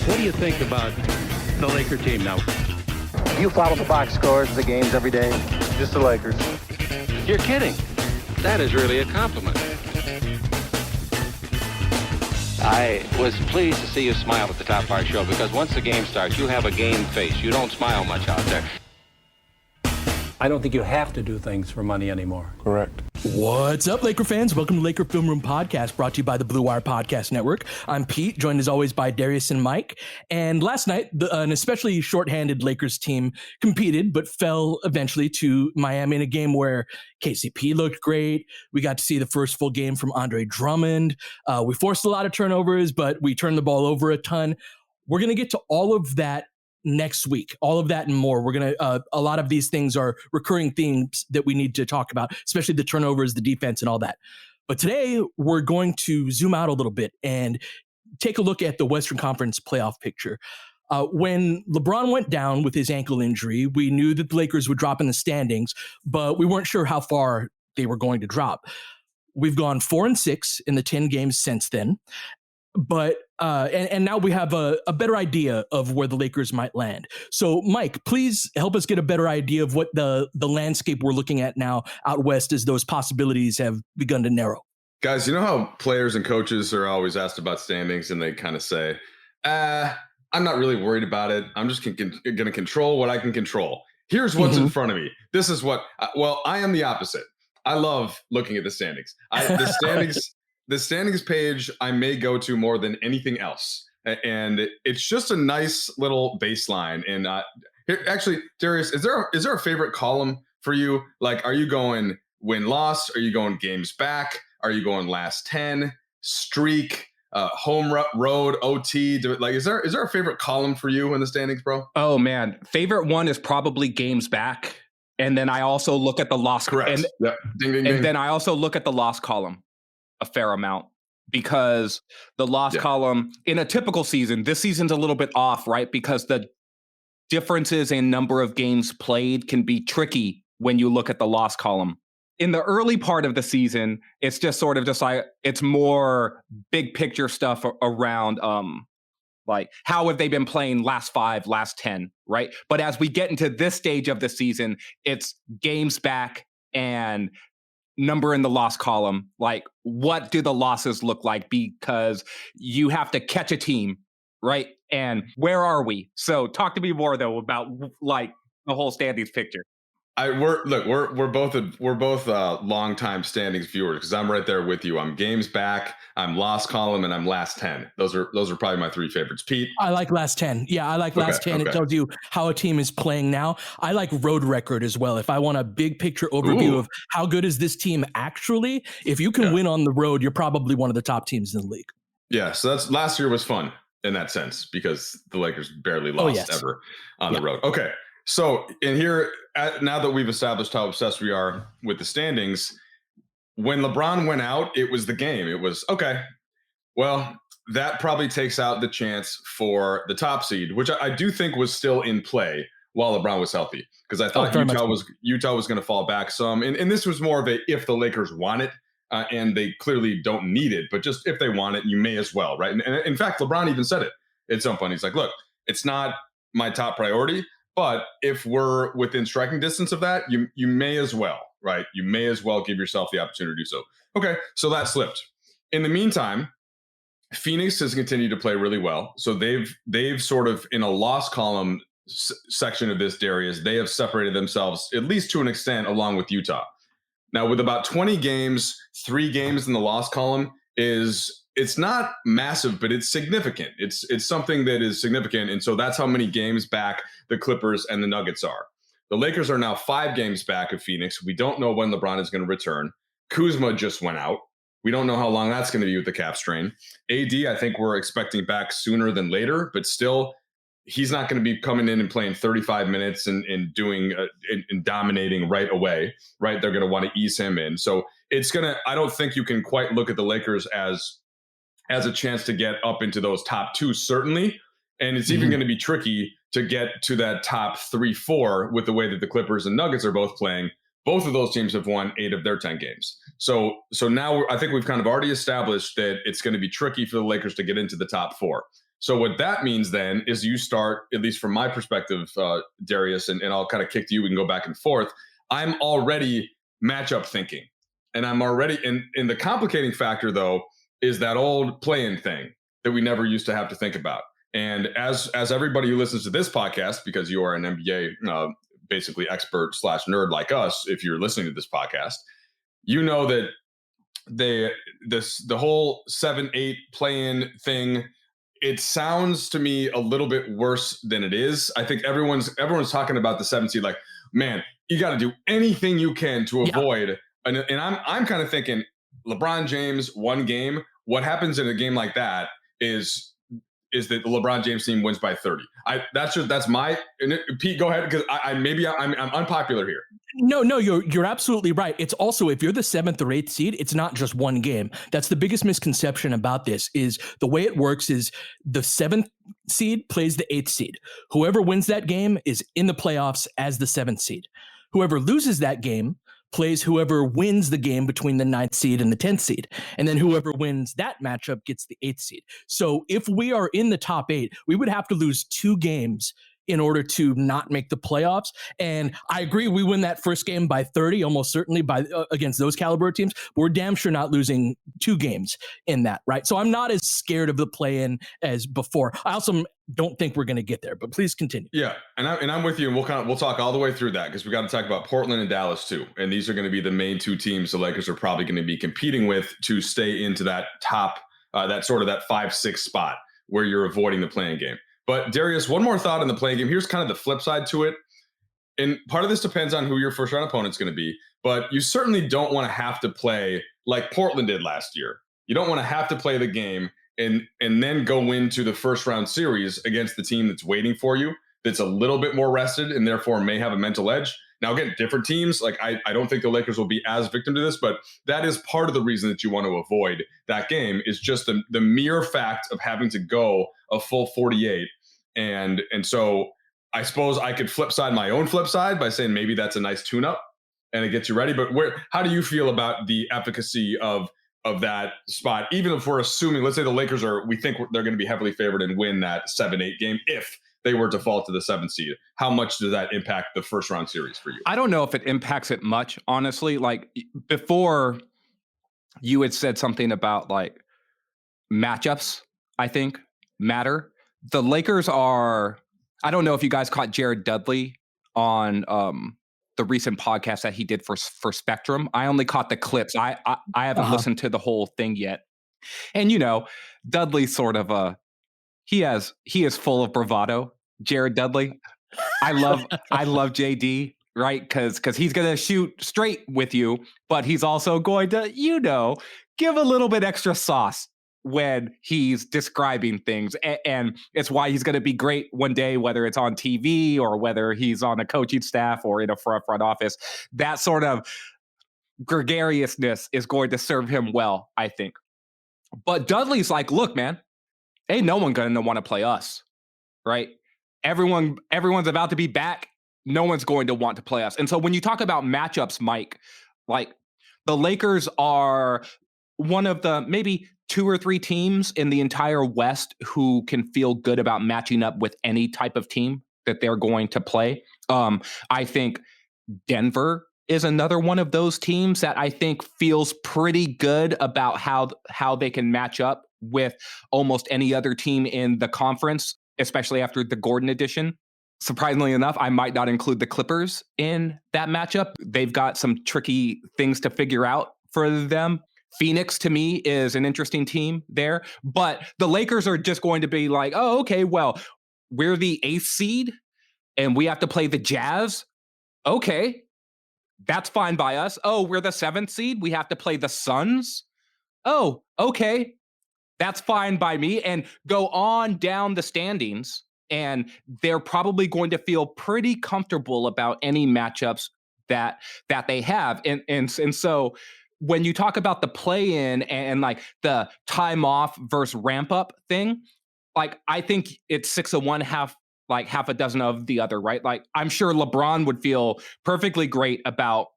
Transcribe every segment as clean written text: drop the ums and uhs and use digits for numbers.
What do you think about the Laker team now? You follow the box scores of the games every day? Just the Lakers. You're kidding. That is really a compliment. I was pleased to see you smile at the top of our show because once the game starts, you have a game face. You don't smile much out there. I don't think you have to do things for money anymore. Correct. What's up, Laker fans? Welcome to Laker Film Room Podcast, brought to you by the Blue Wire Podcast Network. I'm Pete, joined as always by Darius and Mike. And last night, an especially shorthanded Lakers team competed, but fell eventually to Miami in a game where KCP looked great. We got to see the first full game from Andre Drummond. We forced a lot of turnovers, but we turned the ball over a ton. We're going to get to all of that next week, all of that and more. We're going to, a lot of these things are recurring themes that we need to talk about, especially the turnovers, the defense, and all that. But today we're going to zoom out a little bit and take a look at the Western Conference playoff picture. When LeBron went down with his ankle injury, we knew that the Lakers would drop in the standings, but we weren't sure how far they were going to drop. We've gone 4-6 in the 10 games since then. But and now we have a better idea of where the Lakers might land. So, Mike, please help us get a better idea of what the landscape we're looking at now out west as those possibilities have begun to narrow. Guys, you know how players and coaches are always asked about standings and they kind of say, I'm not really worried about it. I'm just going to control what I can control. Here's what's in front of me. This is what, I am the opposite. I love looking at the standings. The standings page I may go to more than anything else. And it's just a nice little baseline. And here, actually, Darius, is there a favorite column for you? Like, are you going win-loss? Are you going games back? Are you going last 10, streak, home road, OT? Like, is there a favorite column for you in the standings, bro? Oh, man. Favorite one is probably games back. And then I also look at the loss. Correct. And, yeah. Ding, ding, ding. And then I also look at the loss column a fair amount, because the loss column in a typical season, this season's a little bit off, right? Because the differences in number of games played can be tricky when you look at the loss column. In the early part of the season, it's just sort of just like, it's more big picture stuff around like how have they been playing last 5, last 10, right? But as we get into this stage of the season, it's games back and number in the loss column. Like, what do the losses look like? Because you have to catch a team, right? And where are we? So talk to me more though about like the whole standings picture. We're both longtime standings viewers, because I'm right there with you. I'm games back, I'm loss column, and I'm last 10. Those are probably my 3 favorites. Pete? I like last 10. Yeah, I like last 10. Okay. It tells you how a team is playing now. I like road record as well. If I want a big picture overview of how good is this team actually, if you can win on the road, you're probably one of the top teams in the league. Yeah, so that's last year was fun in that sense, because the Lakers barely lost ever on the road. Okay. So in here, now that we've established how obsessed we are with the standings, when LeBron went out, it was the game. It was, okay, well, that probably takes out the chance for the top seed, which I do think was still in play while LeBron was healthy, because I thought Utah was going to fall back some. And this was more of a if the Lakers want it, and they clearly don't need it, but just if they want it, you may as well, right? And in fact, LeBron even said it at some point. He's like, look, it's not my top priority, but if we're within striking distance of that, you may as well, right? You may as well give yourself the opportunity to do so. Okay, so that slipped. In the meantime, Phoenix has continued to play really well. So they've sort of, in a loss column section of this, Darius, they have separated themselves, at least to an extent, along with Utah. Now, with about 20 games, 3 games in the loss column it's not massive, but it's significant. It's something that is significant. And so that's how many games back the Clippers and the Nuggets are. The Lakers are now 5 games back of Phoenix. We don't know when LeBron is going to return. Kuzma just went out. We don't know how long that's going to be with the calf strain. AD, I think we're expecting back sooner than later, but still, he's not going to be coming in and playing 35 minutes and doing and dominating right away, right? They're going to want to ease him in. So I don't think you can quite look at the Lakers as a chance to get up into those top 2, certainly. And it's even going to be tricky to get to that top 3-4 with the way that the Clippers and Nuggets are both playing. Both of those teams have won 8 of their 10 games. So now I think we've kind of already established that it's going to be tricky for the Lakers to get into the top 4. So what that means then is you start, at least from my perspective, Darius, and I'll kind of kick to you, we can go back and forth. I'm already matchup thinking. And I'm already in the complicating factor, though, is that old play-in thing that we never used to have to think about. And as everybody who listens to this podcast, because you are an NBA basically expert / nerd like us, if you're listening to this podcast, you know that the whole 7-8 play-in thing, it sounds to me a little bit worse than it is. I think everyone's talking about the 7 seed like, man, you got to do anything you can to avoid. And I'm kind of thinking LeBron James, one game. What happens in a game like that is that the LeBron James team wins by 30. That's my Pete. Go ahead, because I'm unpopular here. No, you're absolutely right. It's also, if you're the 7th or 8th seed, it's not just one game. That's the biggest misconception about this. Is the way it works is the 7th seed plays the 8th seed. Whoever wins that game is in the playoffs as the 7th seed. Whoever loses that game plays whoever wins the game between the 9th seed and the 10th seed. And then whoever wins that matchup gets the 8th seed. So if we are in the top 8, we would have to lose 2 games in order to not make the playoffs. And I agree, we win that first game by 30, almost certainly by against those caliber teams. But we're damn sure not losing 2 games in that, right? So I'm not as scared of the play-in as before. I also don't think we're going to get there, but please continue. Yeah, and I'm with you, and we'll talk all the way through that, because we got to talk about Portland and Dallas too. And these are going to be the main 2 teams the Lakers are probably going to be competing with to stay into that top, that 5-6 spot where you're avoiding the play-in game. But Darius, one more thought on the play-in game. Here's kind of the flip side to it. And part of this depends on who your first round opponent's going to be. But you certainly don't want to have to play like Portland did last year. You don't want to have to play the game and then go into the first round series against the team that's waiting for you, that's a little bit more rested and therefore may have a mental edge. Now, again, different teams, like I don't think the Lakers will be as victim to this, but that is part of the reason that you want to avoid that game, is just the mere fact of having to go a full 48. And so I suppose I could flip side my own flip side by saying maybe that's a nice tune-up and it gets you ready. But how do you feel about the efficacy of that spot? Even if we're assuming, let's say the Lakers we think they're going to be heavily favored and win that 7-8 game, if they were to fall to the 7th seed, how much does that impact the first round series for you? I don't know if it impacts it much, honestly. Like before, you had said something about like matchups, I think, matter. The Lakers are, I don't know if you guys caught Jared Dudley on the recent podcast that he did for Spectrum. I only caught the clips. I haven't listened to the whole thing yet. And Dudley's sort of he is full of bravado. Jared Dudley. I love JD, right? Because he's gonna shoot straight with you, but he's also going to, give a little bit extra sauce when he's describing things. And it's why he's going to be great one day, whether it's on TV or whether he's on a coaching staff or in a front office. That sort of gregariousness is going to serve him well, I think. But Dudley's like, look, man, ain't no one going to want to play us, right? Everyone's about to be back. No one's going to want to play us. And so when you talk about matchups, Mike, like the Lakers are one of the maybe 2 or 3 teams in the entire West who can feel good about matching up with any type of team that they're going to play. I think Denver is another one of those teams that I think feels pretty good about how they can match up with almost any other team in the conference, especially after the Gordon addition. Surprisingly enough, I might not include the Clippers in that matchup. They've got some tricky things to figure out for them. Phoenix, to me, is an interesting team there. But the Lakers are just going to be like, oh, okay, well, we're the 8th seed and we have to play the Jazz. Okay, that's fine by us. Oh, we're the 7th seed. We have to play the Suns. Oh, okay, that's fine by me. And go on down the standings. And they're probably going to feel pretty comfortable about any matchups that they have. And so when you talk about the play-in and like the time off versus ramp up thing, like I think it's 6 of one, half a dozen of the other, right? Like I'm sure LeBron would feel perfectly great about,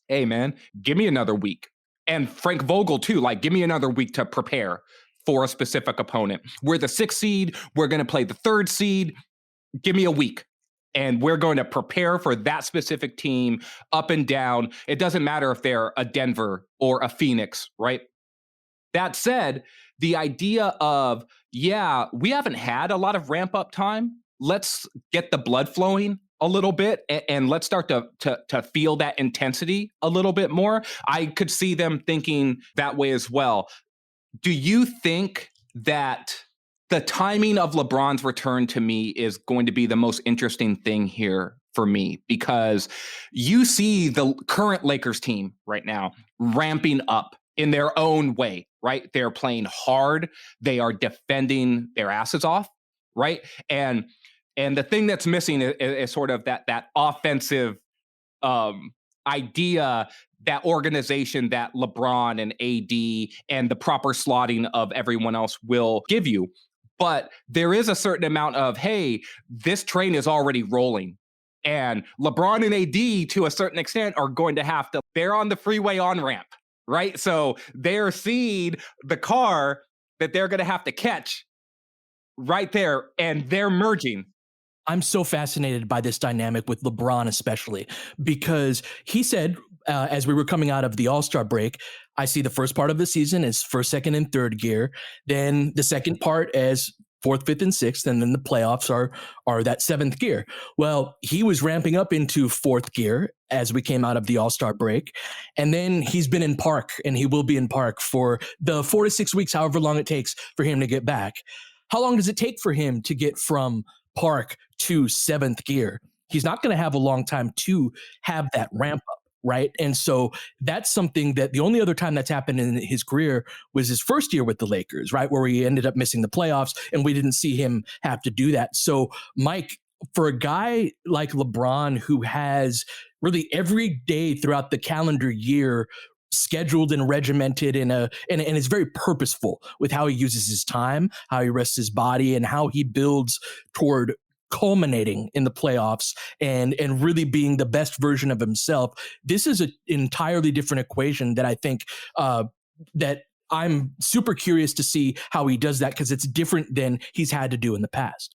hey man, give me another week. And Frank Vogel too, like give me another week to prepare for a specific opponent. We're the 6th seed. We're going to play the 3rd seed. Give me a week. And we're going to prepare for that specific team up and down. It doesn't matter if they're a Denver or a Phoenix, right? That said, the idea of, yeah, we haven't had a lot of ramp up time. Let's get the blood flowing a little bit and let's start to feel that intensity a little bit more. I could see them thinking that way as well. Do you think that the timing of LeBron's return to me is going to be the most interesting thing here for me? Because you see the current Lakers team right now ramping up in their own way, right? They're playing hard. They are defending their asses off, right? And the thing that's missing is sort of that offensive idea, that organization that LeBron and AD and the proper slotting of everyone else will give you. But there is a certain amount of, hey, this train is already rolling. And LeBron and AD, to a certain extent, are going to have to, they're on the freeway on-ramp, right? So they're seeing the car that they're going to have to catch right there, and they're merging. I'm so fascinated by this dynamic with LeBron, especially because he said, as we were coming out of the All-Star break, I see the first part of the season as 1st, 2nd, and 3rd gear. Then the second part as 4th, 5th, and 6th, and then the playoffs are that 7th gear. Well, he was ramping up into 4th gear as we came out of the All-Star break, and then he's been in park, and he will be in park for the 4 to 6 weeks, however long it takes for him to get back. How long does it take for him to get from park to 7th gear? He's not going to have a long time to have that ramp up, right? And so that's something that the only other time that's happened in his career was his first year with the Lakers, right? Where he ended up missing the playoffs and we didn't see him have to do that. So Mike, for a guy like LeBron, who has really every day throughout the calendar year scheduled and regimented and is very purposeful with how he uses his time, how he rests his body, and how he builds toward culminating in the playoffs and really being the best version of himself. This is an entirely different equation that I think that I'm super curious to see how he does that, because it's different than he's had to do in the past.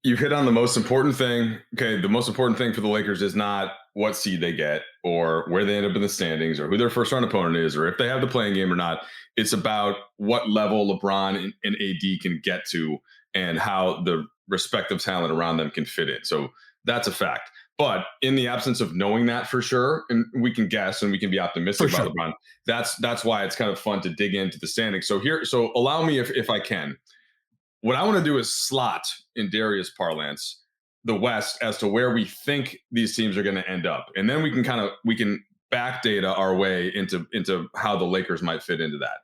You hit on the most important thing. Okay, the most important thing for the Lakers is not what seed they get or where they end up in the standings or who their first round opponent is or if they have the playing game or not. It's about what level LeBron and AD can get to and how the respective talent around them can fit in. So that's a fact. But in the absence of knowing that for sure, and we can guess and we can be optimistic about LeBron, that's why it's kind of fun to dig into the standings. So allow me, if I can, what I want to do is slot, in Darius parlance, the West as to where we think these teams are going to end up. And then we can back data our way into how the Lakers might fit into that.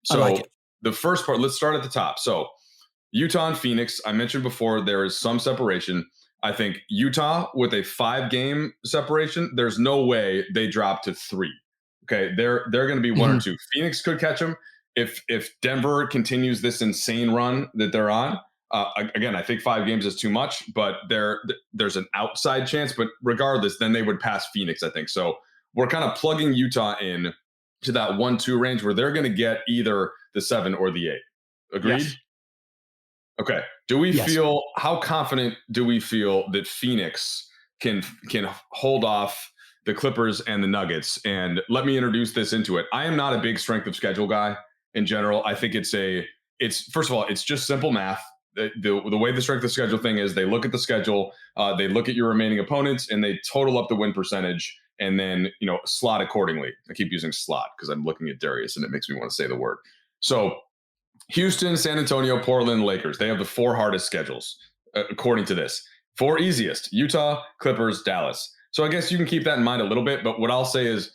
So like the first part, let's start at the top. So Utah and Phoenix, I mentioned before, there is some separation. I think Utah with a 5-game separation, there's no way they drop to 3. Okay, they're going to be 1 or 2. Phoenix could catch them. If Denver continues this insane run that they're on, again, I think 5 games is too much, but there's an outside chance. But regardless, then they would pass Phoenix, I think. So we're kind of plugging Utah in to that 1-2 range where they're going to get either the 7 or the 8. Agreed? Yes. Okay. How confident do we feel that Phoenix can hold off the Clippers and the Nuggets? And let me introduce this into it. I am not a big strength of schedule guy in general. I think it's first of all, it's just simple math. The way the strength of schedule thing is, they look at the schedule, they look at your remaining opponents, and they total up the win percentage, and then slot accordingly. I keep using slot because I'm looking at Darius, and it makes me want to say the word. So Houston, San Antonio, Portland, Lakers, they have the 4 hardest schedules according to this. 4 easiest: Utah, Clippers, Dallas. So I guess you can keep that in mind a little bit. But what I'll say is,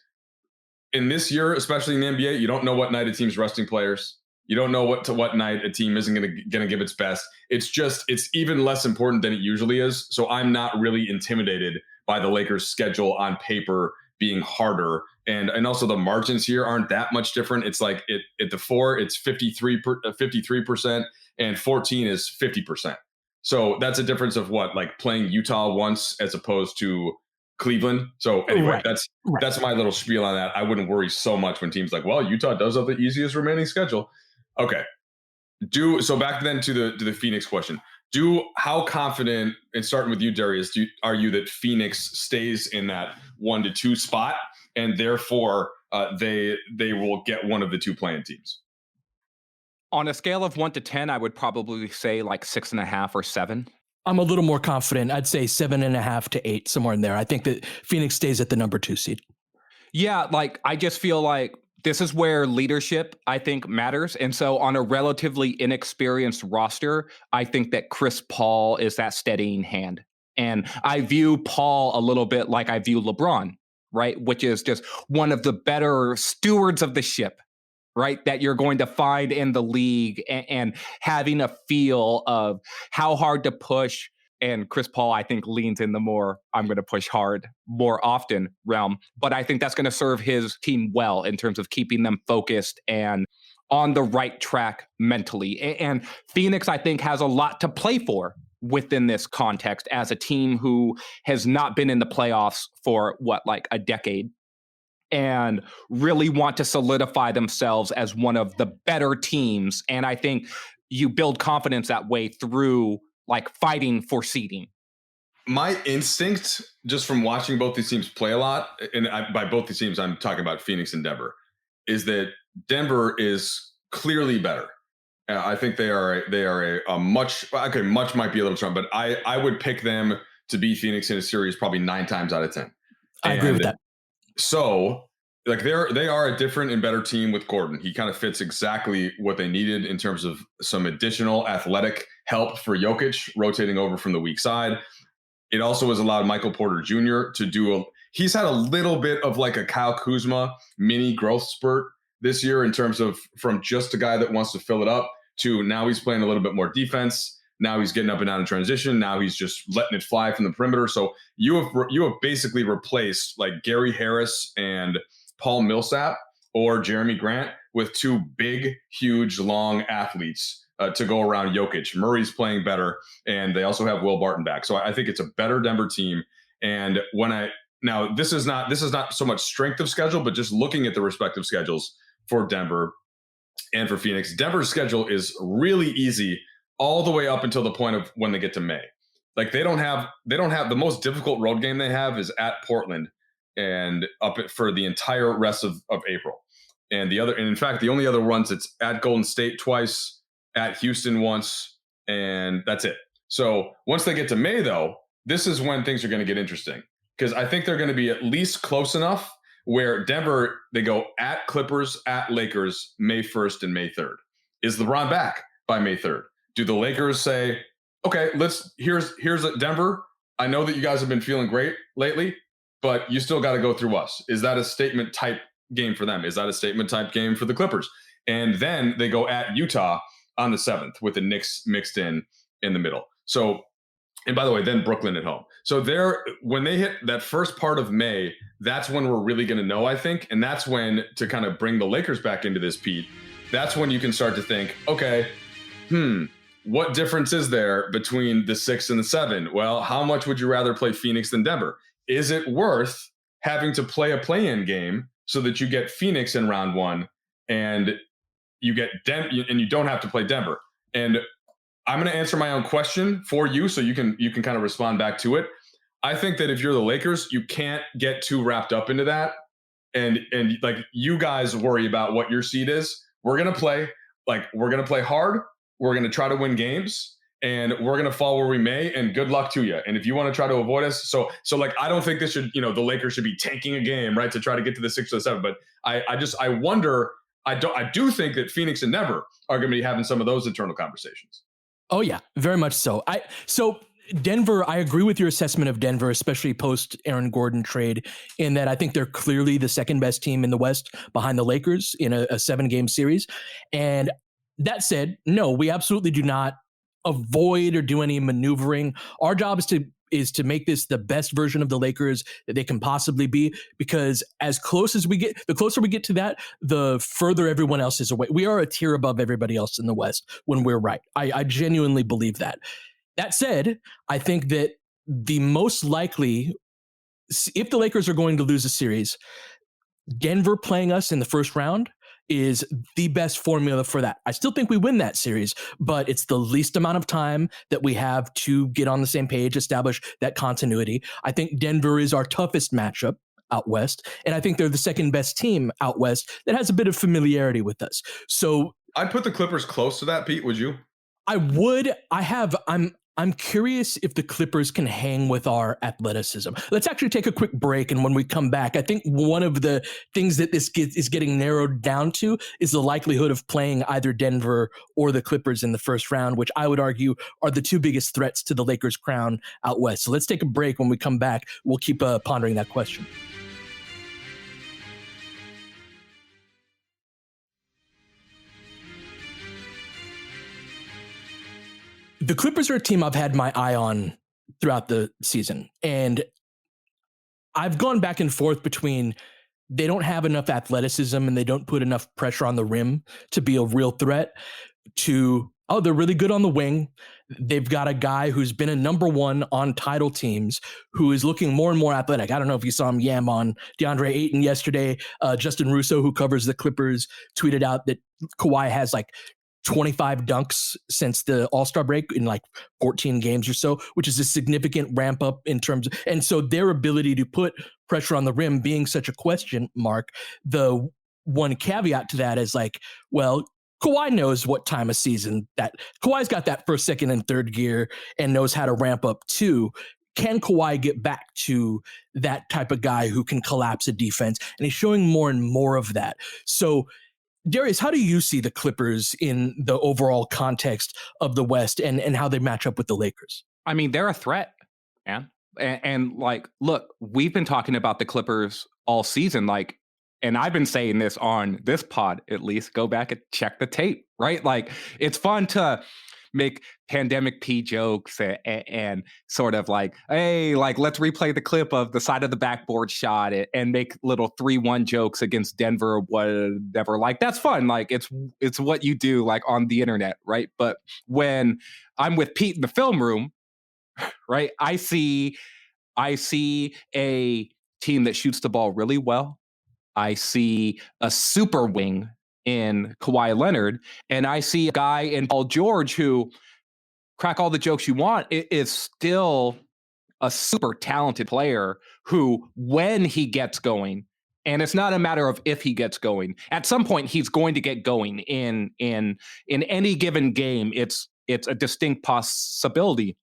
in this year, especially in the NBA, you don't know what night a team's resting players. You don't know what night a team isn't going to give its best. It's even less important than it usually is. So I'm not really intimidated by the Lakers' schedule on paper being harder. And also the margins here aren't that much different. It's like at the 4, it's 53%, and 14 is 50%. So that's a difference of like playing Utah once as opposed to Cleveland. So anyway, that's my little spiel on that. I wouldn't worry so much when teams like, well, Utah does have the easiest remaining schedule. Okay. So back then to the Phoenix question. How confident, and starting with you, Darius, are you that Phoenix stays in that 1-2 spot, and therefore they will get one of the two playing teams? On a scale of 1 to 10, I would probably say like 6.5 or 7. I'm a little more confident. I'd say 7.5 to 8, somewhere in there. I think that Phoenix stays at the number 2 seed. Yeah, like I just feel like this is where leadership, I think, matters. And so on a relatively inexperienced roster, I think that Chris Paul is that steadying hand. And I view Paul a little bit like I view LeBron, right? Which is just one of the better stewards of the ship, right? That you're going to find in the league, and having a feel of how hard to push. And Chris Paul, I think, leans in the more I'm going to push hard more often realm. But I think that's going to serve his team well in terms of keeping them focused and on the right track mentally. And Phoenix, I think, has a lot to play for within this context as a team who has not been in the playoffs for like a decade, and really want to solidify themselves as one of the better teams. And I think you build confidence that way through like fighting for seeding. My instinct, just from watching both these teams play a lot, and by both these teams, I'm talking about Phoenix and Denver, is that Denver is clearly better. I think they are a much might be a little strong, but I would pick them to beat Phoenix in a series probably 9 times out of 10. I agree with that. So like they are a different and better team with Gordon. He kind of fits exactly what they needed in terms of some additional athletic help for Jokic rotating over from the weak side. It also has allowed Michael Porter Jr. to do he's had a little bit of like a Kyle Kuzma mini growth spurt this year in terms of from just a guy that wants to fill it up to now he's playing a little bit more defense. Now he's getting up and down in transition. Now he's just letting it fly from the perimeter. So you have basically replaced like Gary Harris and Paul Millsap or Jeremy Grant with 2 big, huge, long athletes to go around Jokic. Murray's playing better, and they also have Will Barton back. So I think it's a better Denver team. And now this is not so much strength of schedule, but just looking at the respective schedules for Denver and for Phoenix. Denver's schedule is really easy all the way up until the point of when they get to May. Like they don't have the most difficult road game they have is at Portland and for the entire rest of April. And in fact, the only other ones, it's at Golden State twice, at Houston once, and that's it. So once they get to May, though, this is when things are going to get interesting, because I think they're going to be at least close enough where Denver, they go at Clippers, at Lakers, May 1st and May 3rd. Is LeBron back by May 3rd? Do the Lakers say, okay, here's Denver. I know that you guys have been feeling great lately, but you still got to go through us. Is that a statement type game for them? Is that a statement type game for the Clippers? And then they go at Utah on the 7th with the Knicks mixed in the middle. So, and by the way, then Brooklyn at home. So when they hit that first part of May, that's when we're really going to know, I think. And that's when, to kind of bring the Lakers back into this, Pete, that's when you can start to think, okay, what difference is there between the 6 and the 7? Well, how much would you rather play Phoenix than Denver? Is it worth having to play a play-in game so that you get Phoenix in round 1 and you get and you don't have to play Denver? And I'm going to answer my own question for you so you can kind of respond back to it. I think that if you're the Lakers, you can't get too wrapped up into that. And like you guys worry about what your seed is. We're going to play hard. We're going to try to win games, and we're going to fall where we may, and good luck to you. And if you want to try to avoid us, so like, I don't think this should, the Lakers should be tanking a game, right, to try to get to the 6 or the 7. But I wonder, I do think that Phoenix and Denver are going to be having some of those internal conversations. Oh yeah, very much so. So Denver, I agree with your assessment of Denver, especially post Aaron Gordon trade, in that I think they're clearly the second best team in the West behind the Lakers in a 7-game series. And that said, no, we absolutely do not avoid or do any maneuvering. Our job is to make this the best version of the Lakers that they can possibly be, because the closer we get to that, the further everyone else is away. We are a tier above everybody else in the West when we're right. I genuinely believe that. That said, I think that the most likely, if the Lakers are going to lose a series, Denver playing us in the first round is the best formula for that. I still think we win that series, but it's the least amount of time that we have to get on the same page, establish that continuity. I think Denver is our toughest matchup out west, and I think they're the second best team out west that has a bit of familiarity with us. So I'd put the Clippers close to that, Pete. Would you? I would. I'm curious if the Clippers can hang with our athleticism. Let's actually take a quick break, and when we come back, I think one of the things that this is getting narrowed down to is the likelihood of playing either Denver or the Clippers in the first round, which I would argue are the two biggest threats to the Lakers' crown out west. So let's take a break. When we come back, we'll keep pondering that question. The Clippers are a team I've had my eye on throughout the season, and I've gone back and forth between they don't have enough athleticism and they don't put enough pressure on the rim to be a real threat to, oh, they're really good on the wing. They've got a guy who's been a number one on title teams who is looking more and more athletic. I don't know if you saw him yam on DeAndre Ayton yesterday. Justin Russo, who covers the Clippers, tweeted out that Kawhi has like 25 dunks since the All-Star break in like 14 games or so, which is a significant ramp up in terms of, and so their ability to put pressure on the rim being such a question mark, the one caveat to that is like, well, Kawhi knows what time of season that Kawhi's got that first, second, and third gear and knows how to ramp up too. Can Kawhi get back to that type of guy who can collapse a defense? And he's showing more and more of that. So Darius, how do you see the Clippers in the overall context of the West and how they match up with the Lakers? I mean, they're a threat, man. And like, look, we've been talking about the Clippers all season, like, and I've been saying this on this pod, at least. Go back and check the tape, right? Like, it's fun to make pandemic P jokes and sort of like, hey, like, let's replay the clip of the side of the backboard shot and make little 3-1 jokes against Denver or whatever. Like, that's fun. Like, it's what you do like on the internet, right? But when I'm with Pete in the film room, right, I see a team that shoots the ball really well. I see a super wing in Kawhi Leonard, and I see a guy in Paul George who, crack all the jokes you want, is still a super talented player who, when he gets going, and it's not a matter of if he gets going, at some point he's going to get going in any given game. It's a distinct possibility.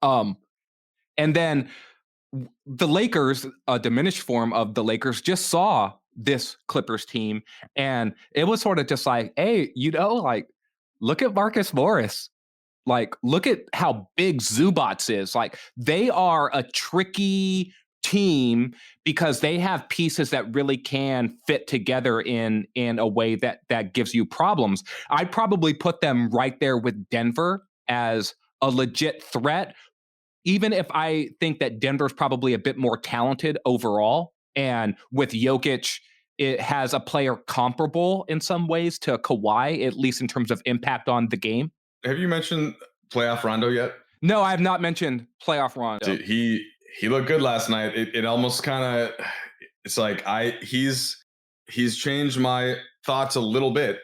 And then the Lakers, a diminished form of the Lakers, just saw this Clippers team, and it was sort of just like, hey, like, look at Marcus Morris. Like, look at how big Zubats is. Like, they are a tricky team because they have pieces that really can fit together in a way that gives you problems. I'd probably put them right there with Denver as a legit threat, even if I think that Denver's probably a bit more talented overall. And with Jokic, it has a player comparable in some ways to Kawhi, at least in terms of impact on the game. Have you mentioned playoff Rondo yet? No, I have not mentioned playoff Rondo. Dude, he looked good last night. It almost kind of, it's like he's changed my thoughts a little bit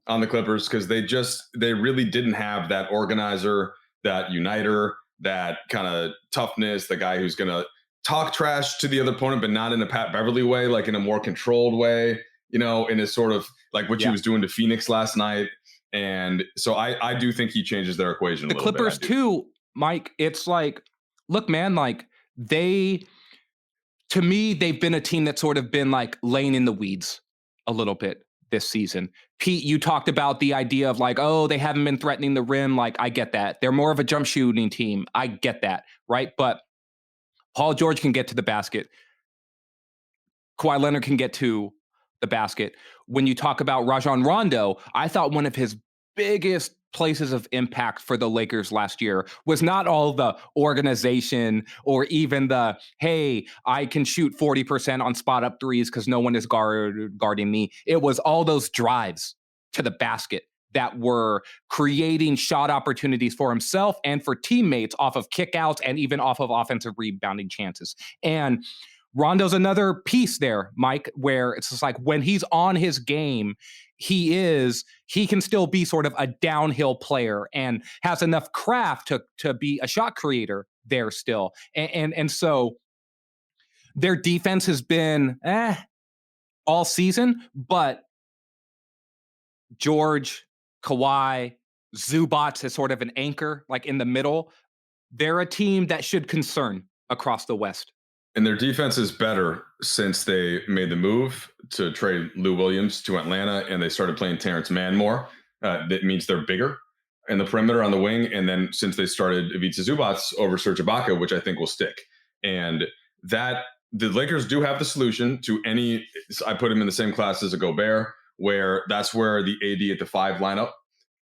on the Clippers because they really didn't have that organizer, that uniter, that kind of toughness, the guy who's going to talk trash to the other opponent, but not in a Pat Beverly way, like in a more controlled way, in a sort of like what he was doing to Phoenix last night. And so I do think he changes their equation a little bit. The Clippers too, Mike, it's like, look, man, like to me, they've been a team that's sort of been like laying in the weeds a little bit this season. Pete, you talked about the idea of like, oh, they haven't been threatening the rim. Like, I get that. They're more of a jump shooting team. I get that, right? But Paul George can get to the basket. Kawhi Leonard can get to the basket. When you talk about Rajon Rondo, I thought one of his biggest places of impact for the Lakers last year was not all the organization or even the, hey, I can shoot 40% on spot up threes because no one is guarding me. It was all those drives to the basket that were creating shot opportunities for himself and for teammates off of kickouts and even off of offensive rebounding chances. And Rondo's another piece there, Mike, where it's just like when he's on his game, he can still be sort of a downhill player and has enough craft to be a shot creator there still. And so their defense has been all season, but George, Kawhi, Zubats as sort of an anchor, like in the middle. They're a team that should concern across the West. And their defense is better since they made the move to trade Lou Williams to Atlanta and they started playing Terrence Mann more. That means they're bigger in the perimeter on the wing. And then since they started Ivica Zubats over Serge Ibaka, which I think will stick. And that the Lakers do have the solution to any, I put him in the same class as a Gobert, where that's where the AD at the 5 lineup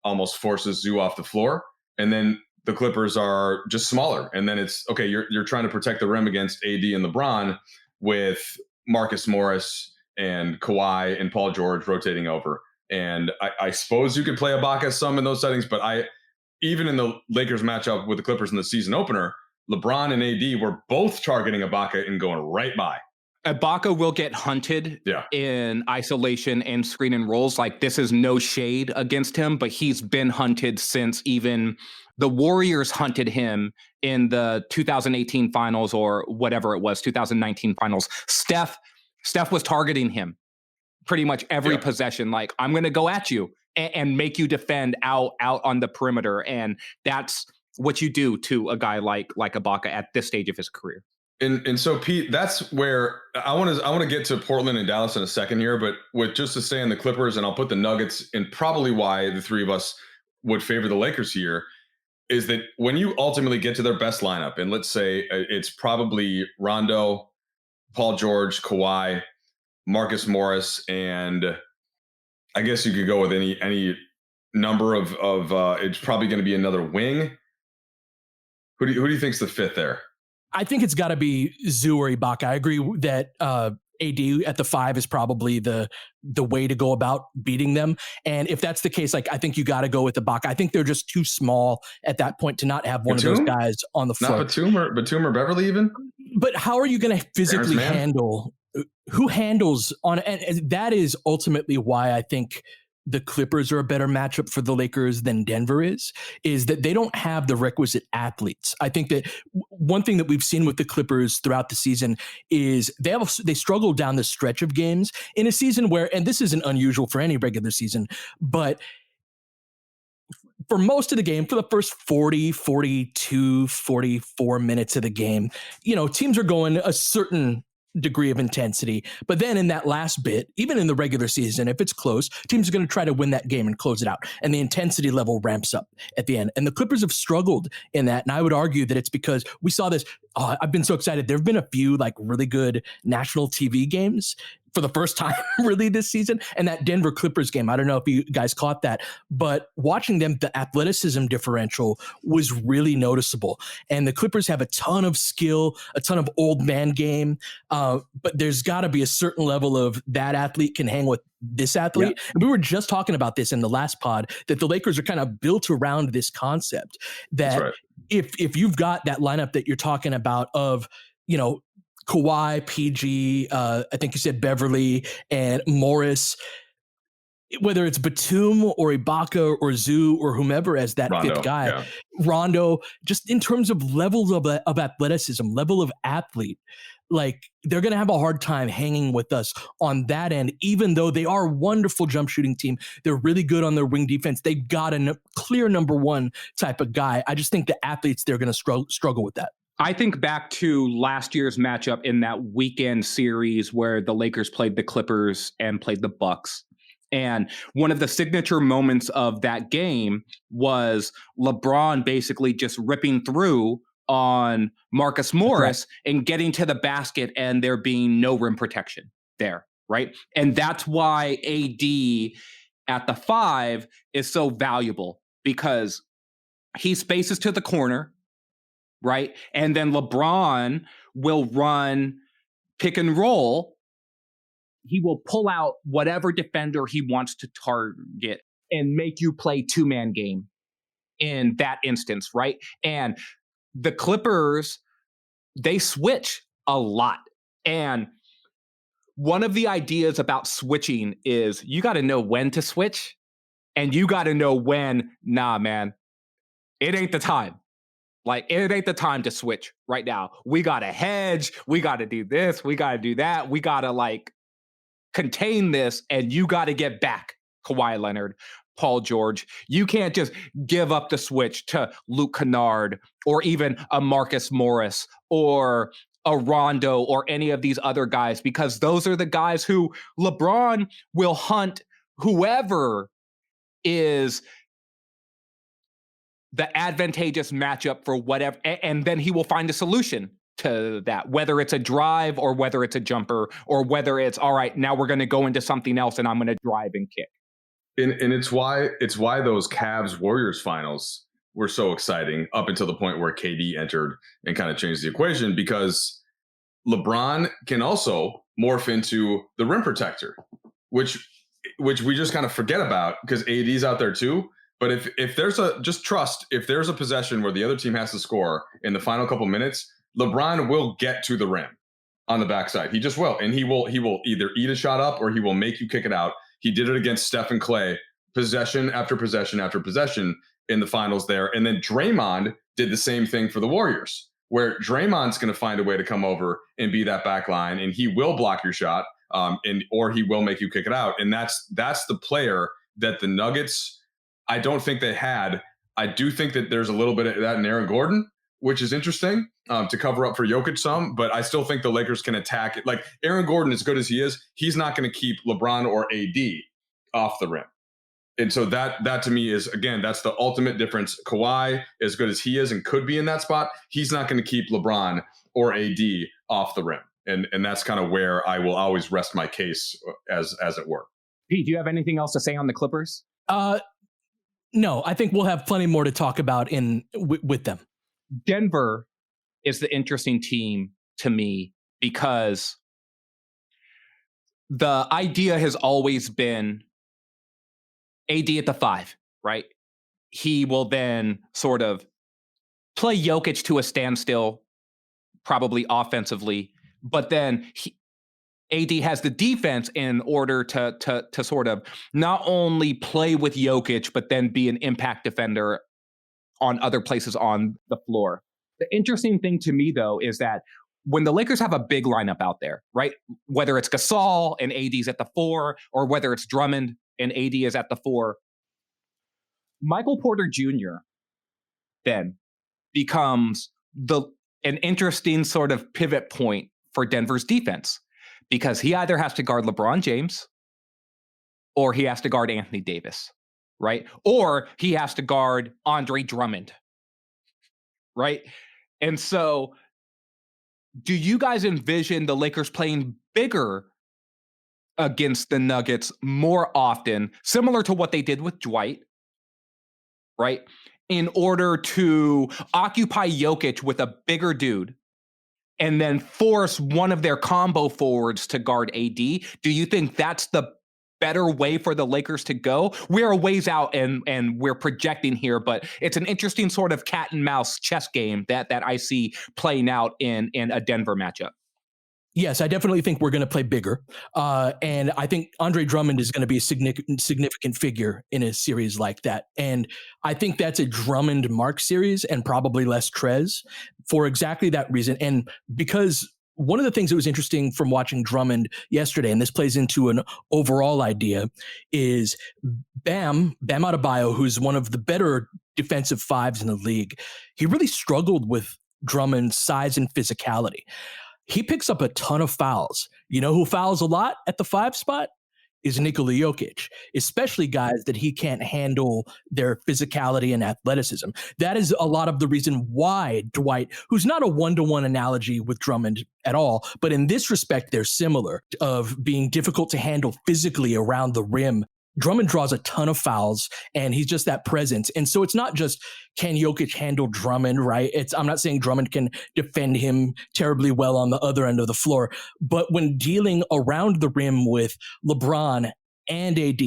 almost forces Zoo off the floor. And then the Clippers are just smaller. And then it's, okay, you're trying to protect the rim against AD and LeBron with Marcus Morris and Kawhi and Paul George rotating over. And I suppose you could play Ibaka some in those settings, but even in the Lakers matchup with the Clippers in the season opener, LeBron and AD were both targeting Ibaka and going right by. Ibaka will get hunted in isolation and screen and rolls. Like, this is no shade against him, but he's been hunted since even the Warriors hunted him in the 2018 finals or whatever it was, 2019 finals. Steph was targeting him pretty much every possession. Like, I'm going to go at you and make you defend out on the perimeter. And that's what you do to a guy like Ibaka at this stage of his career. And so, Pete, that's where I want to get to Portland and Dallas in a second here, but with just to stay on the Clippers, and I'll put the Nuggets in probably why the three of us would favor the Lakers here, is that when you ultimately get to their best lineup, and let's say it's probably Rondo, Paul George, Kawhi, Marcus Morris, and I guess you could go with any number of it's probably going to be another wing. Who do you think's the fit there? I think it's got to be Zoo or Ibaka. I agree that AD at the 5 is probably the way to go about beating them. And if that's the case, like, I think you got to go with Ibaka. I think they're just too small at that point to not have one of those guys on the floor. Not Batum or Beverly even? But how are you going to physically handle who handles on? And that is ultimately why I think the Clippers are a better matchup for the Lakers than Denver is that they don't have the requisite athletes. I think that one thing that we've seen with the Clippers throughout the season is they struggle down the stretch of games in a season where, and this isn't unusual for any regular season, but for most of the game, for the first 40, 42, 44 minutes of the game, teams are going a certain degree of intensity. But then in that last bit, even in the regular season, if it's close, teams are going to try to win that game and close it out. And the intensity level ramps up at the end. And the Clippers have struggled in that. And I would argue that it's because we saw this. Oh, I've been so excited. There have been a few like really good national TV games for the first time really this season. And that Denver Clippers game, I don't know if you guys caught that, but watching them, the athleticism differential was really noticeable. And the Clippers have a ton of skill, a ton of old man game. But there's got to be a certain level of that athlete can hang with this athlete. Yeah. And we were just talking about this in the last pod, that the Lakers are kind of built around this concept that if you've got that lineup that you're talking about of, Kawhi, PG, I think you said Beverly and Morris, whether it's Batum or Ibaka or Zoo or whomever as that Rondo, fifth guy, Rondo, just in terms of levels of athleticism, level of athlete, like they're going to have a hard time hanging with us on that end, even though they are a wonderful jump shooting team. They're really good on their wing defense. They've got a clear number one type of guy. I just think the athletes, they're going to struggle with that. I think back to last year's matchup in that weekend series where the Lakers played the Clippers and played the Bucks. And one of the signature moments of that game was LeBron basically just ripping through on Marcus Morris and getting to the basket and there being no rim protection there, right? And that's why AD at the 5 is so valuable, because he spaces to the corner, right? And then LeBron will run pick and roll. He will pull out whatever defender he wants to target and make you play two-man game in that instance, right? And the Clippers, they switch a lot. And one of the ideas about switching is you got to know when to switch, and you got to know when, nah, man, it ain't the time. Like, it ain't the time to switch right now. We got to hedge. We got to do this. We got to do that. We got to, like, contain this, and you got to get back Kawhi Leonard, Paul George. You can't just give up the switch to Luke Kennard or even a Marcus Morris or a Rondo or any of these other guys, because those are the guys who LeBron will hunt whoever is the advantageous matchup for whatever, and then he will find a solution to that, whether it's a drive or whether it's a jumper or whether it's, all right, now we're going to go into something else and I'm going to drive and kick. And it's why those Cavs Warriors finals were so exciting up until the point where KD entered and kind of changed the equation, because LeBron can also morph into the rim protector, which we just kind of forget about because AD's out there too. But if there's if there's a possession where the other team has to score in the final couple minutes, LeBron will get to the rim on the backside. He just will. And he will either eat a shot up or he will make you kick it out. He did it against Steph and Clay, possession after possession after possession in the finals there. And then Draymond did the same thing for the Warriors, where Draymond's going to find a way to come over and be that back line, and he will block your shot, or he will make you kick it out. And that's the player that the Nuggets, I don't think they had. I do think that there's a little bit of that in Aaron Gordon, which is interesting to cover up for Jokic some, but I still think the Lakers can attack it. Like, Aaron Gordon, as good as he is, he's not going to keep LeBron or AD off the rim. And so that to me is, again, that's the ultimate difference. Kawhi, as good as he is and could be in that spot, he's not going to keep LeBron or AD off the rim. And that's kind of where I will always rest my case, as it were. Pete, do you have anything else to say on the Clippers? No, I think we'll have plenty more to talk about with them. Denver is the interesting team to me because the idea has always been AD at the 5, right? He will then sort of play Jokic to a standstill, probably offensively, but then AD has the defense in order to sort of not only play with Jokic, but then be an impact defender on other places on the floor. The interesting thing to me, though, is that when the Lakers have a big lineup out there, right, whether it's Gasol and AD's at the 4, or whether it's Drummond and AD is at the 4, Michael Porter Jr. then becomes an interesting sort of pivot point for Denver's defense, because he either has to guard LeBron James or he has to guard Anthony Davis, right? Or he has to guard Andre Drummond, right? And so do you guys envision the Lakers playing bigger against the Nuggets more often, similar to what they did with Dwight, right? In order to occupy Jokic with a bigger dude and then force one of their combo forwards to guard AD? Do you think that's the better way for the Lakers to go? We're a ways out and we're projecting here, but it's an interesting sort of cat and mouse chess game that I see playing out in a Denver matchup. Yes, I definitely think we're going to play bigger. And I think Andre Drummond is going to be a significant figure in a series like that. And I think that's a Drummond-Mark series and probably less Trez for exactly that reason. And because one of the things that was interesting from watching Drummond yesterday, and this plays into an overall idea, is Bam Adebayo, who's one of the better defensive 5s in the league. He really struggled with Drummond's size and physicality. He picks up a ton of fouls. You know who fouls a lot at the 5 spot? Is Nikola Jokic, especially guys that he can't handle their physicality and athleticism. That is a lot of the reason why Dwight, who's not a one-to-one analogy with Drummond at all, but in this respect, they're similar, of being difficult to handle physically around the rim. Drummond draws a ton of fouls, and he's just that presence. And so it's not just, can Jokic handle Drummond, right? I'm not saying Drummond can defend him terribly well on the other end of the floor, but when dealing around the rim with LeBron and AD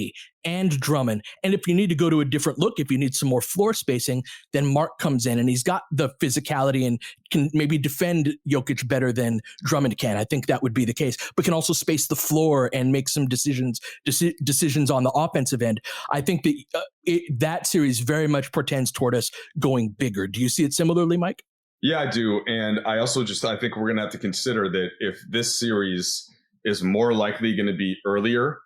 and Drummond. And if you need to go to a different look, if you need some more floor spacing, then Mark comes in and he's got the physicality and can maybe defend Jokic better than Drummond can. I think that would be the case, but can also space the floor and make some decisions on the offensive end. I think that that series very much portends toward us going bigger. Do you see it similarly, Mike? Yeah, I do. And I also I think we're going to have to consider that if this series is more likely going to be earlier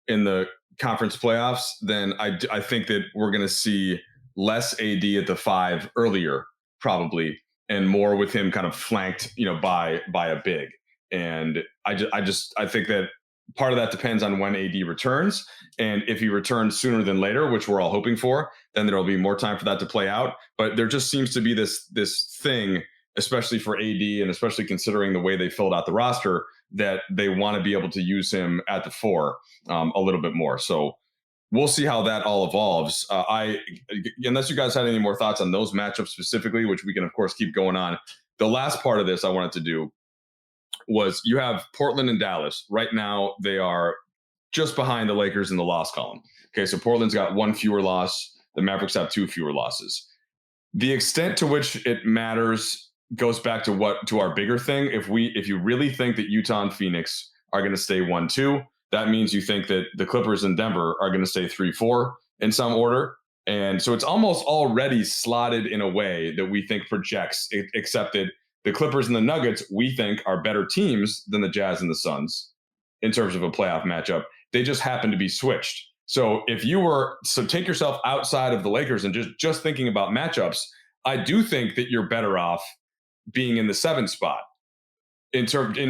in the conference playoffs, then I think that we're going to see less AD at the 5 earlier, probably, and more with him kind of flanked, by a big. And I think that part of that depends on when AD returns. And if he returns sooner than later, which we're all hoping for, then there'll be more time for that to play out. But there just seems to be this thing, especially for AD and especially considering the way they filled out the roster, that they want to be able to use him at the 4 a little bit more. So we'll see how that all evolves. Unless you guys had any more thoughts on those matchups specifically, which we can, of course, keep going on. The last part of this I wanted to do was you have Portland and Dallas. Right now, they are just behind the Lakers in the loss column. Okay, so Portland's got 1 fewer loss. The Mavericks have 2 fewer losses. The extent to which it matters goes back to our bigger thing. If you really think that Utah and Phoenix are going to stay 1-2, that means you think that the Clippers and Denver are going to stay 3-4 in some order. And so it's almost already slotted in a way that we think projects, except that the Clippers and the Nuggets, we think, are better teams than the Jazz and the Suns in terms of a playoff matchup. They just happen to be switched. So take yourself outside of the Lakers and just thinking about matchups, I do think that you're better off being in the 7 spot in terms of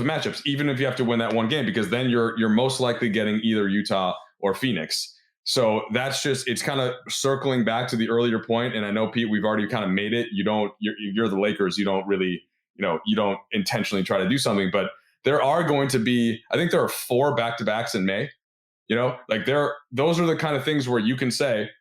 matchups, even if you have to win that one game, because then you're most likely getting either Utah or Phoenix. So it's kind of circling back to the earlier point. And I know, Pete, we've already kind of made it. You're the Lakers. You don't really, you don't intentionally try to do something, but there are going to be, I think there are 4 back-to-backs in May, those are the kind of things where you can say,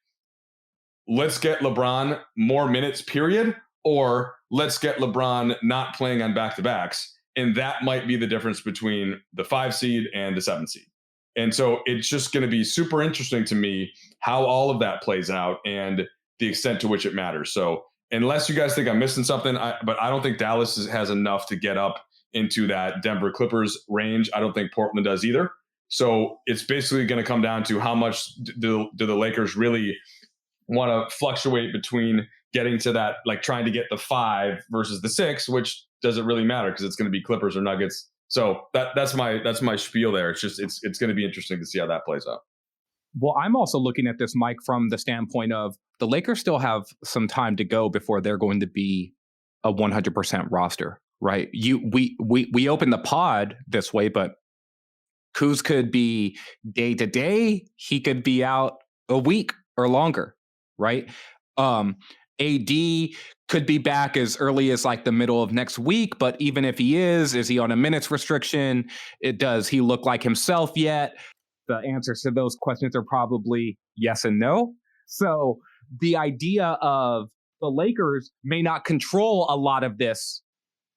let's get LeBron more minutes, period, or let's get LeBron not playing on back-to-backs. And that might be the difference between the 5 seed and the 7 seed. And so it's just going to be super interesting to me how all of that plays out and the extent to which it matters. So unless you guys think I'm missing something, but I don't think Dallas has enough to get up into that Denver Clippers range. I don't think Portland does either. So it's basically going to come down to how much do the Lakers really want to fluctuate between getting to that, like trying to get the 5 versus the 6, which doesn't really matter because it's going to be Clippers or Nuggets. So that's my spiel there. It's just it's going to be interesting to see how that plays out. Well, I'm also looking at this, Mike, from the standpoint of the Lakers still have some time to go before they're going to be a 100% roster, right? We open the pod this way, but Kuz could be day to day. He could be out a week or longer, right? AD could be back as early as like the middle of next week, but even if he is he on a minutes restriction? Does he look like himself yet? The answers to those questions are probably yes and no. So the idea of the Lakers may not control a lot of this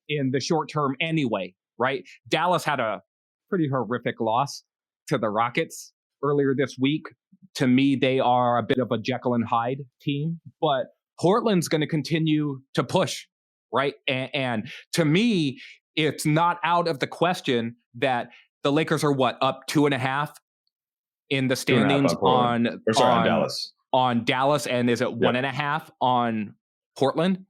in the short term anyway, right? Dallas had a pretty horrific loss to the Rockets earlier this week. To me, they are a bit of a Jekyll and Hyde team, but Portland's going to continue to push, right? And to me, it's not out of the question that the Lakers are up 2.5 in the standings on Dallas. On Dallas, and is it 1.5 on Portland?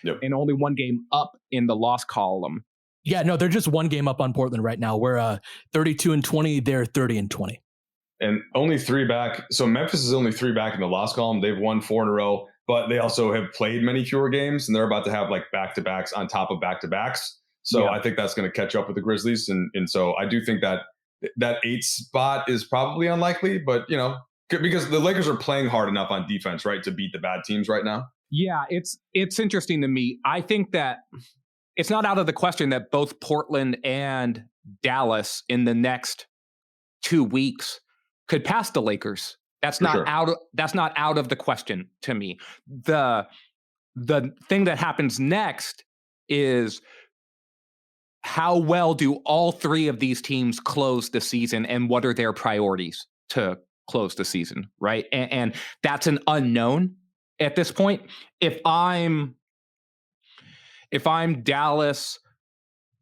Yep. And only 1 game up in the loss column. Yeah, no, they're just 1 game up on Portland right now. We're 32-20. They're 30-20. And only 3 back. So Memphis is only 3 back in the loss column. They've won 4 in a row, but they also have played many fewer games, and they're about to have like back-to-backs on top of back-to-backs. So I think that's going to catch up with the Grizzlies. And so I do think that 8 spot is probably unlikely, but because the Lakers are playing hard enough on defense, right, to beat the bad teams right now. Yeah, it's interesting to me. I think that it's not out of the question that both Portland and Dallas in the next 2 weeks could pass the Lakers. That's not out of the question to me. The thing that happens next is how well do all three of these teams close the season, and what are their priorities to close the season, right? And that's an unknown at this point. If I'm Dallas,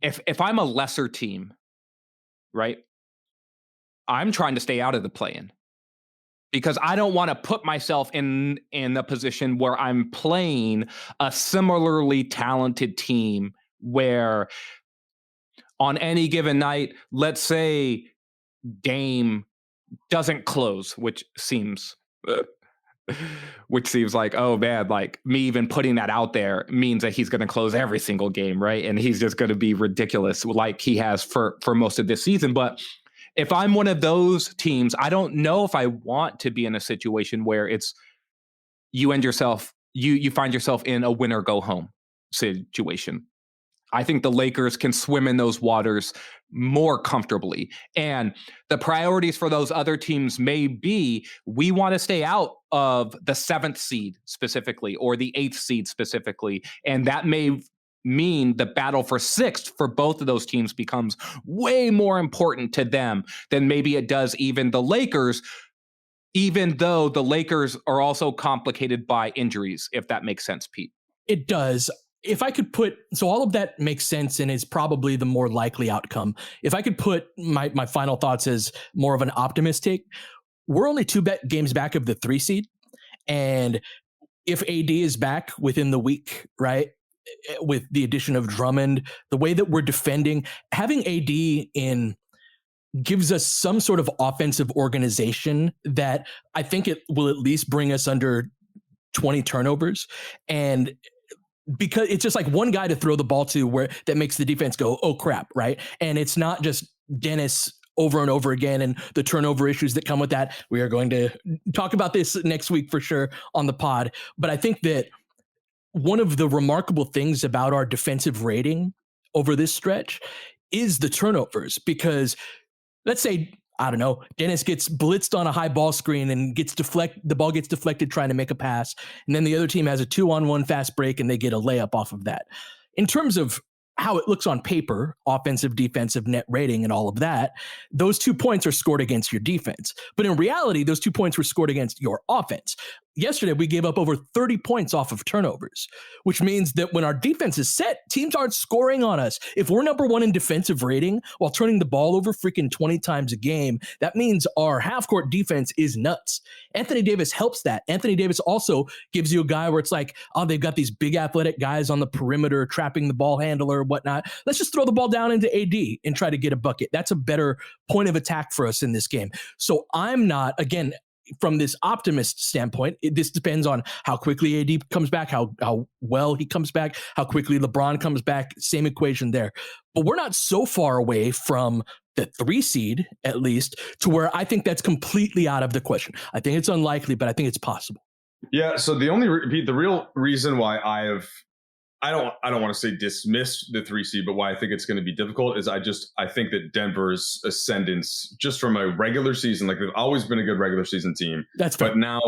if I'm a lesser team, right, I'm trying to stay out of the play-in because I don't want to put myself in a position where I'm playing a similarly talented team where on any given night, let's say Dame doesn't close, which seems like, oh man, like me even putting that out there means that he's going to close every single game, right? And he's just going to be ridiculous like he has for most of this season. But if I'm one of those teams, I don't know if I want to be in a situation where it's you find yourself in a win or go home situation. I think the Lakers can swim in those waters more comfortably. And the priorities for those other teams may be, we want to stay out of the 7th seed specifically, or the 8th seed specifically. And that may mean the battle for 6th for both of those teams becomes way more important to them than maybe it does even the Lakers, even though the Lakers are also complicated by injuries, if that makes sense, Pete. It does. If I could put, so all of that makes sense and is probably the more likely outcome. If I could put my final thoughts as more of an optimist take, we're only 2 games back of the 3 seed. And if AD is back within the week, right, with the addition of Drummond, the way that we're defending, having AD in gives us some sort of offensive organization that I think it will at least bring us under 20 turnovers. And because it's just like one guy to throw the ball to where that makes the defense go, oh crap, right? And it's not just Dennis over and over again and the turnover issues that come with that. We are going to talk about this next week for sure on the pod. But I think that one of the remarkable things about our defensive rating over this stretch is the turnovers, because let's say, I don't know, Dennis gets blitzed on a high ball screen and the ball gets deflected trying to make a pass. And then the other team has a 2-on-1 fast break and they get a layup off of that. In terms of how it looks on paper, offensive, defensive, net rating, and all of that, those 2 points are scored against your defense. But in reality, those 2 points were scored against your offense. Yesterday, we gave up over 30 points off of turnovers, which means that when our defense is set, teams aren't scoring on us. If we're number 1 in defensive rating while turning the ball over freaking 20 times a game, that means our half-court defense is nuts. Anthony Davis helps that. Anthony Davis also gives you a guy where it's like, oh, they've got these big athletic guys on the perimeter trapping the ball handler or whatnot. Let's just throw the ball down into AD and try to get a bucket. That's a better point of attack for us in this game. So I'm not, again, from this optimist standpoint, this depends on how quickly AD comes back, how well he comes back, how quickly LeBron comes back. Same equation there. But we're not so far away from the 3 seed, at least, to where I think that's completely out of the question. I think it's unlikely, but I think it's possible. Yeah. So the real reason why I don't want to say dismiss the 3 seed, but why I think it's going to be difficult is I think that Denver's ascendance, just from a regular season, like they've always been a good regular season team. That's fair. But now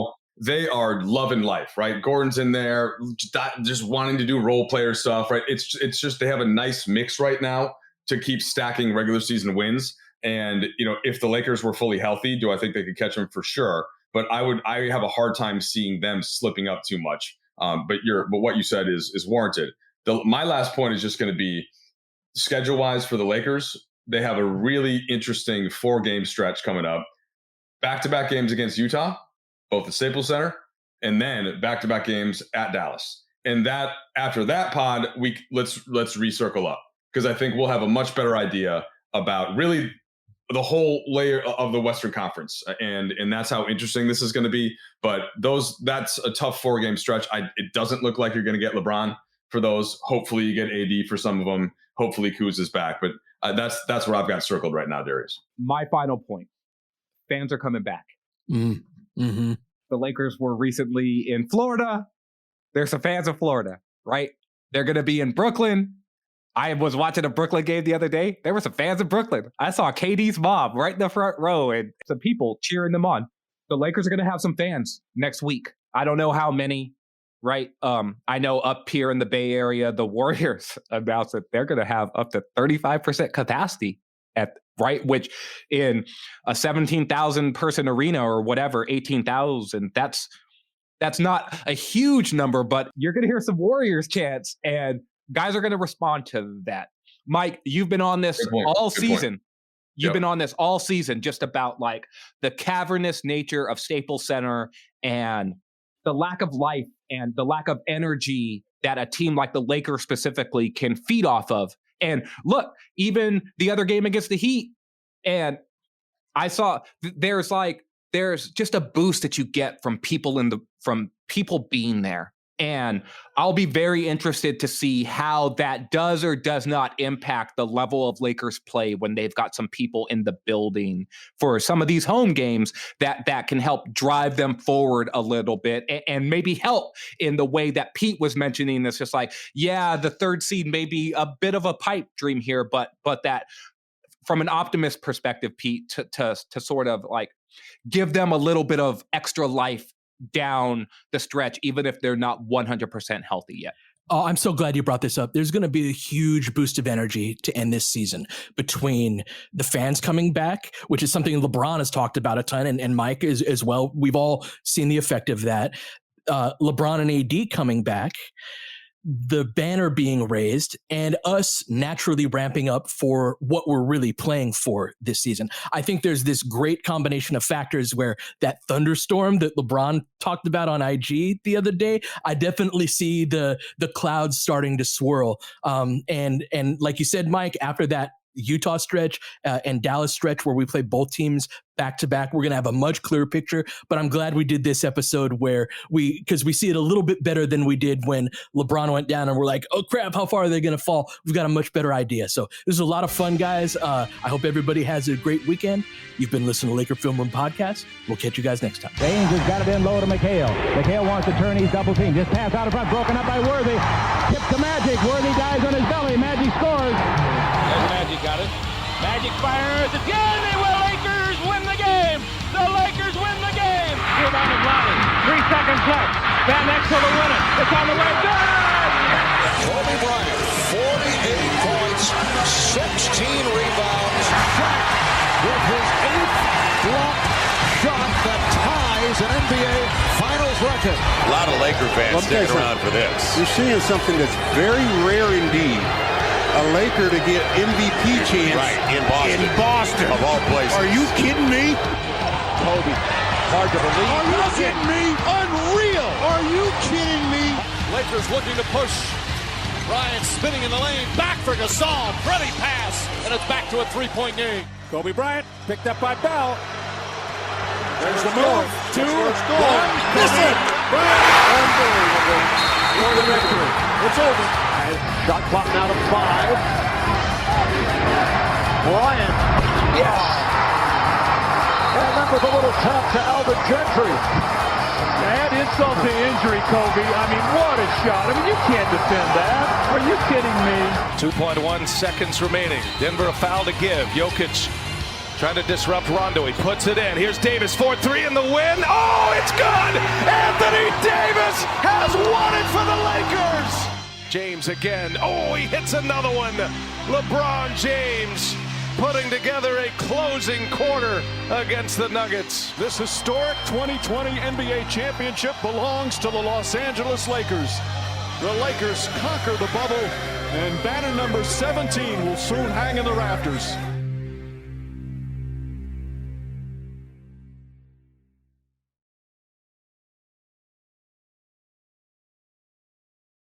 they are loving life, right? Gordon's in there, just wanting to do role player stuff, right? It's just they have a nice mix right now to keep stacking regular season wins. And if the Lakers were fully healthy, do I think they could catch them? For sure. But I have a hard time seeing them slipping up too much. But what you said is warranted. My last point is just going to be schedule wise for the Lakers. They have a really interesting 4-game stretch coming up. Back-to-back games against Utah, both at Staples Center, and then back-to-back games at Dallas. And that after that pod, let's recircle up, because I think we'll have a much better idea about really the whole layer of the Western Conference, and that's how interesting this is going to be. But that's a tough 4-game stretch. It doesn't look like you're going to get LeBron for those. Hopefully you get AD for some of them. Hopefully Kuz is back. But that's where I've got circled right now, Darius. My final point: fans are coming back. Mm-hmm. The Lakers were recently in Florida. There's some fans in Florida, right? They're going to be in Brooklyn. I was watching a Brooklyn game the other day. There were some fans in Brooklyn. I saw KD's mom right in the front row and some people cheering them on. The Lakers are going to have some fans next week. I don't know how many. right? I know up here in the Bay Area, the Warriors announced that they're going to have up to 35% capacity which in a 17,000 person arena or whatever, 18,000, that's not a huge number, but you're going to hear some Warriors chants and guys are going to respond to that. Mike, you've been on this all season. You've been on this all season, just about like the cavernous nature of Staples Center and the lack of life and the lack of energy that a team like the Lakers specifically can feed off of. And look, even the other game against the Heat, and I saw there's just a boost that you get from people being there. And I'll be very interested to see how that does or does not impact the level of Lakers play when they've got some people in the building for some of these home games that can help drive them forward a little bit and maybe help in the way that Pete was mentioning. It's just like, yeah, the third seed may be a bit of a pipe dream here, but that from an optimist perspective, Pete, to sort of like give them a little bit of extra life down the stretch, even if they're not 100% healthy yet. Oh, I'm so glad you brought this up. There's going to be a huge boost of energy to end this season between the fans coming back, which is something LeBron has talked about a ton, and Mike as well. We've all seen the effect of that. LeBron and AD coming back, the banner being raised, and us naturally ramping up for what we're really playing for this season. I think there's this great combination of factors where that thunderstorm that LeBron talked about on IG the other day, I definitely see the clouds starting to swirl. And like you said, Mike, after that Utah stretch and Dallas stretch where we play both teams back to back, we're going to have a much clearer picture. But I'm glad we did this episode where because we see it a little bit better than we did when LeBron went down and we're like, oh crap, how far are they going to fall? We've got a much better idea. So this is a lot of fun, guys. I hope everybody has a great weekend. You've been listening to Laker Film Room Podcast. We'll catch you guys next time. James has got it in low to McHale. McHale wants to turn. He's double team. Just pass out in front. Broken up by Worthy. Tips to Magic. Worthy dives on his belly. Magic scores. There's Magic got it. Magic fires. It's good. They will. Lakers win the game. The Lakers win the game. Rebound of Lonnie. 3 seconds left. Van Exel to win it. It's on the way. Good. Kobe Bryant, 48 points, 16 rebounds. Shot with his 8th block shot that ties an NBA Finals record. A lot of Laker fans sticking around for this. You're seeing something that's very rare indeed. A Laker to get MVP chance in Boston. Of all places. Are you kidding me? Kobe, hard to believe. Are you kidding me? Unreal. Are you kidding me? Lakers looking to push. Bryant spinning in the lane. Back for Gasol. Pretty pass. And it's back to a 3-point game. Kobe Bryant picked up by Bell. There's the move. 2, 1. Listen. Unbelievable. For the victory. It's over. Shot clock now to 5. Bryant. Yes. And that was a little tap to Alvin Gentry. Add insult to injury, Kobe. I mean, what a shot. I mean, you can't defend that. Are you kidding me? 2.1 seconds remaining. Denver a foul to give. Jokic trying to disrupt Rondo. He puts it in. Here's Davis, 4-3 in the win. Oh, it's good! Anthony Davis has won it for the Lakers! James again. Oh, he hits another one. LeBron James putting together a closing quarter against the Nuggets. This historic 2020 NBA championship belongs to the Los Angeles Lakers. The Lakers conquer the bubble, and banner number 17 will soon hang in the rafters.